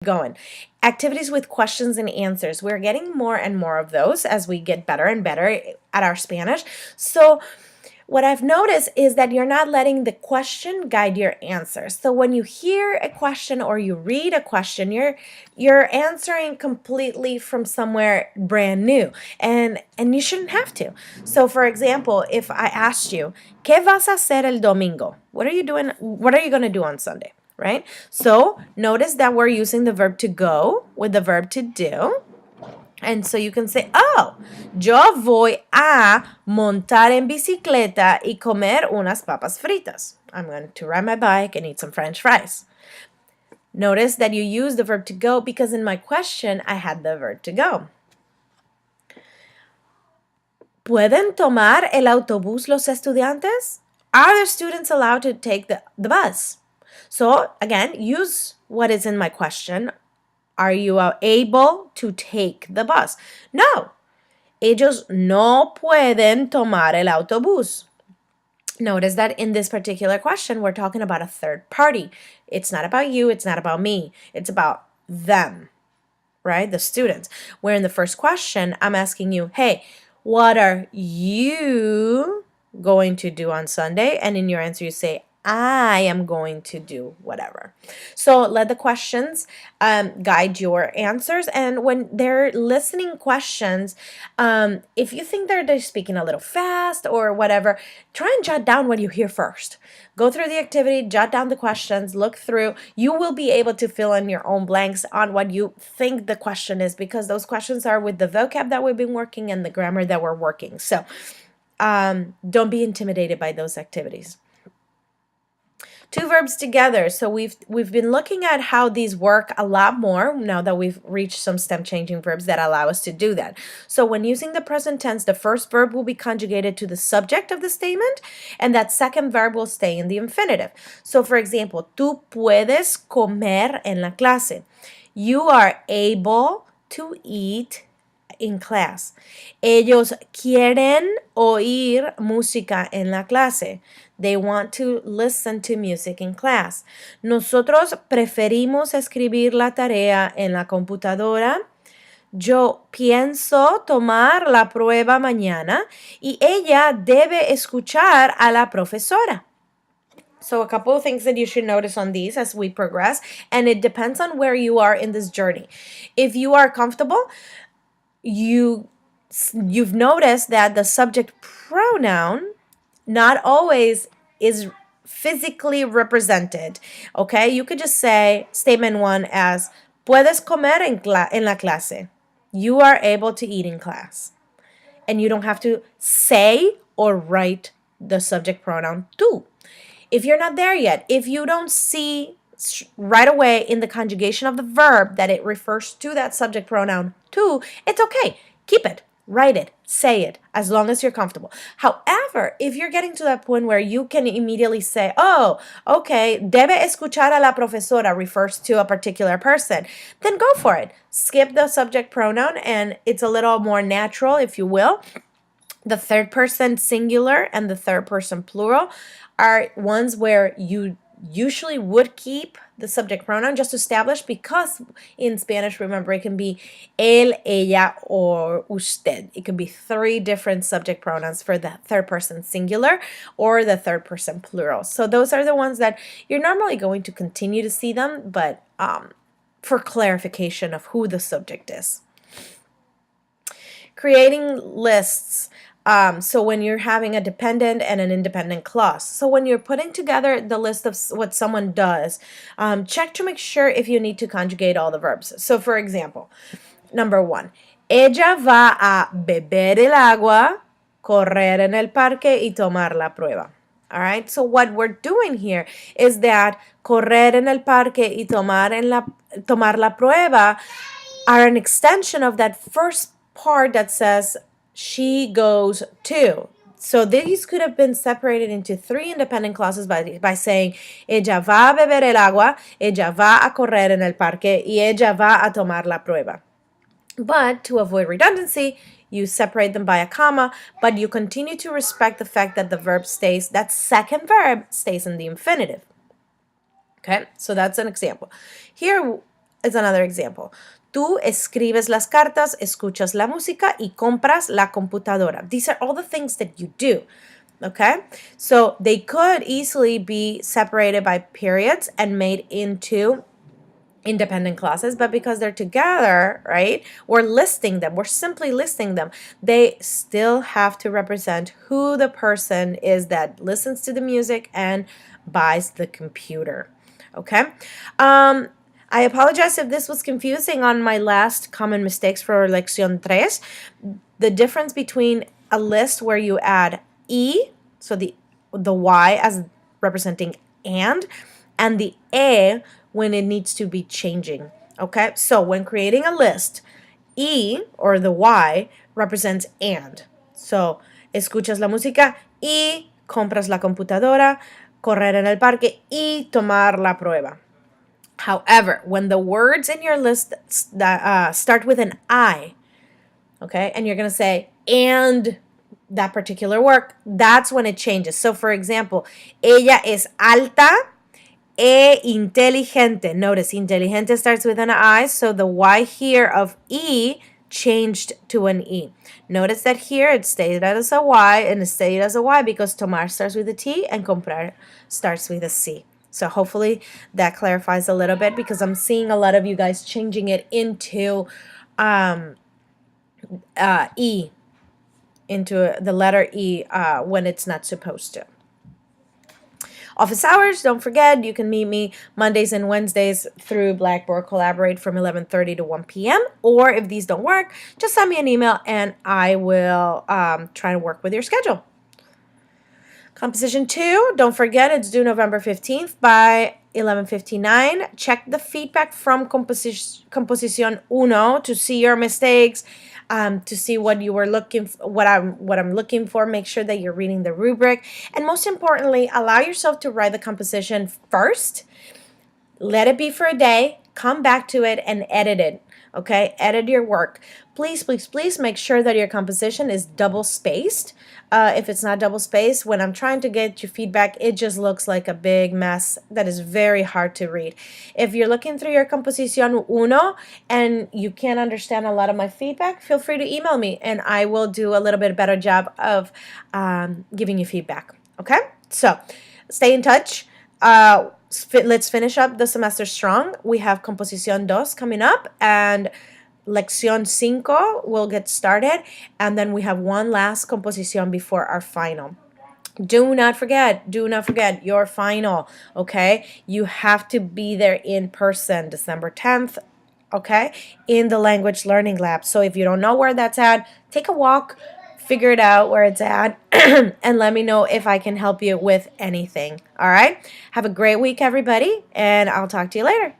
going. Activities with questions and answers. We're getting more and more of those as we get better and better at our Spanish. So what I've noticed is that you're not letting the question guide your answer. So when you hear a question or you read a question, you're answering completely from somewhere brand new, and you shouldn't have to. So for example, if I asked you, ¿Qué vas a hacer el domingo? What are you doing? What are you going to do on Sunday? Right? So notice that we're using the verb to go with the verb to do. And so you can say, oh, yo voy a montar en bicicleta y comer unas papas fritas. I'm going to ride my bike and eat some French fries. Notice that you use the verb to go because in my question, I had the verb to go. ¿Pueden tomar el autobús los estudiantes? Are the students allowed to take the bus? So again, use what is in my question. Are you able to take the bus? No. Ellos no pueden tomar el autobús. Notice that in this particular question, we're talking about a third party. It's not about you. It's not about me. It's about them, right? The students. Where in the first question, I'm asking you, hey, what are you going to do on Sunday? And in your answer, you say, I am going to do whatever. So let the questions guide your answers. And when they're listening questions, if you think they're speaking a little fast or whatever, try and jot down what you hear first. Go through the activity, jot down the questions, look through. You will be able to fill in your own blanks on what you think the question is, because those questions are with the vocab that we've been working and the grammar that we're working. So don't be intimidated by those activities. Two verbs together. So we've been looking at how these work a lot more now that we've reached some stem changing verbs that allow us to do that. So when using the present tense, the first verb will be conjugated to the subject of the statement, and that second verb will stay in the infinitive. So for example, tú puedes comer en la clase. You are able to eat in class. Ellos quieren oír música en la clase. They want to listen to music in class. Nosotros preferimos escribir la tarea en la computadora. Yo pienso tomar la prueba mañana y ella debe escuchar a la profesora. So a couple of things that you should notice on these as we progress, and it depends on where you are in this journey. If you are comfortable, you've noticed that the subject pronoun not always is physically represented. Okay, you could just say statement one as puedes comer en la clase. You are able to eat in class. And you don't have to say or write the subject pronoun tú. If you're not there yet, if you don't see right away in the conjugation of the verb that it refers to that subject pronoun tú, it's okay. Keep it. Write it, say it, as long as you're comfortable. However, if you're getting to that point where you can immediately say, oh, okay, debe escuchar a la profesora refers to a particular person, then go for it. Skip the subject pronoun, and it's a little more natural, if you will. The third person singular and the third person plural are ones where you usually would keep the subject pronoun just established, because in Spanish, remember, it can be él, ella, or usted. It can be three different subject pronouns for the third person singular or the third person plural. So those are the ones that you're normally going to continue to see them, but for clarification of who the subject is. Creating lists. So when you're having a dependent and an independent clause. So when you're putting together the list of what someone does, check to make sure if you need to conjugate all the verbs. So for example, number one, ella va a beber el agua, correr en el parque y tomar la prueba. All right, so what we're doing here is that correr en el parque y tomar la prueba are an extension of that first part that says she goes to. So these could have been separated into three independent clauses by saying ella va a beber el agua, ella va a correr en el parque y ella va a tomar la prueba. But to avoid redundancy, you separate them by a comma, but you continue to respect the fact that the verb stays, that second verb stays in the infinitive. Okay, so that's an example. Here, is another example. Tú escribes las cartas, escuchas la música y compras la computadora. These are all the things that you do. Okay? So they could easily be separated by periods and made into independent clauses, but because they're together, right, we're simply listing them, they still have to represent who the person is that listens to the music and buys the computer. Okay. I apologize if this was confusing on my last common mistakes for Lección 3. The difference between a list where you add so the Y as representing and the A when it needs to be changing. Okay? So when creating a list, E or the Y represents and. So, escuchas la música y compras la computadora, correr en el parque y tomar la prueba. However, when the words in your list start with an I, okay, and you're going to say, and that particular work, that's when it changes. So, for example, ella es alta e inteligente. Notice inteligente starts with an I, so the Y here of E changed to an E. Notice that here it stayed as a Y and it stayed as a Y because tomar starts with a T and comprar starts with a C. So hopefully that clarifies a little bit because I'm seeing a lot of you guys changing it into E, into the letter E when it's not supposed to. Office hours, don't forget, you can meet me Mondays and Wednesdays through Blackboard Collaborate from 11:30 to 1 p.m. Or if these don't work, just send me an email and I will try to work with your schedule. Composition 2, don't forget, it's due November 15th by 11:59. Check the feedback from Composición 1 to see your mistakes, to see what you were looking for, what I'm looking for. Make sure that you're reading the rubric, and most importantly, allow yourself to write the composition first. Let it be for a day. Come back to it and edit it. Okay, edit your work. Please, please, please make sure that your composition is double spaced. If it's not double spaced, when I'm trying to get your feedback, it just looks like a big mess that is very hard to read. If you're looking through your Composición 1 and you can't understand a lot of my feedback, feel free to email me and I will do a little bit better job of giving you feedback. Okay, so stay in touch. Let's finish up the semester strong. We have Composición 2 coming up and Lección 5 will get started, and then we have one last composición before our final. Do not forget your final, okay? You have to be there in person, December 10th, okay, in the Language Learning Lab. So if you don't know where that's at, take a walk, figure it out where it's at, and let me know if I can help you with anything, all right? Have a great week, everybody, and I'll talk to you later.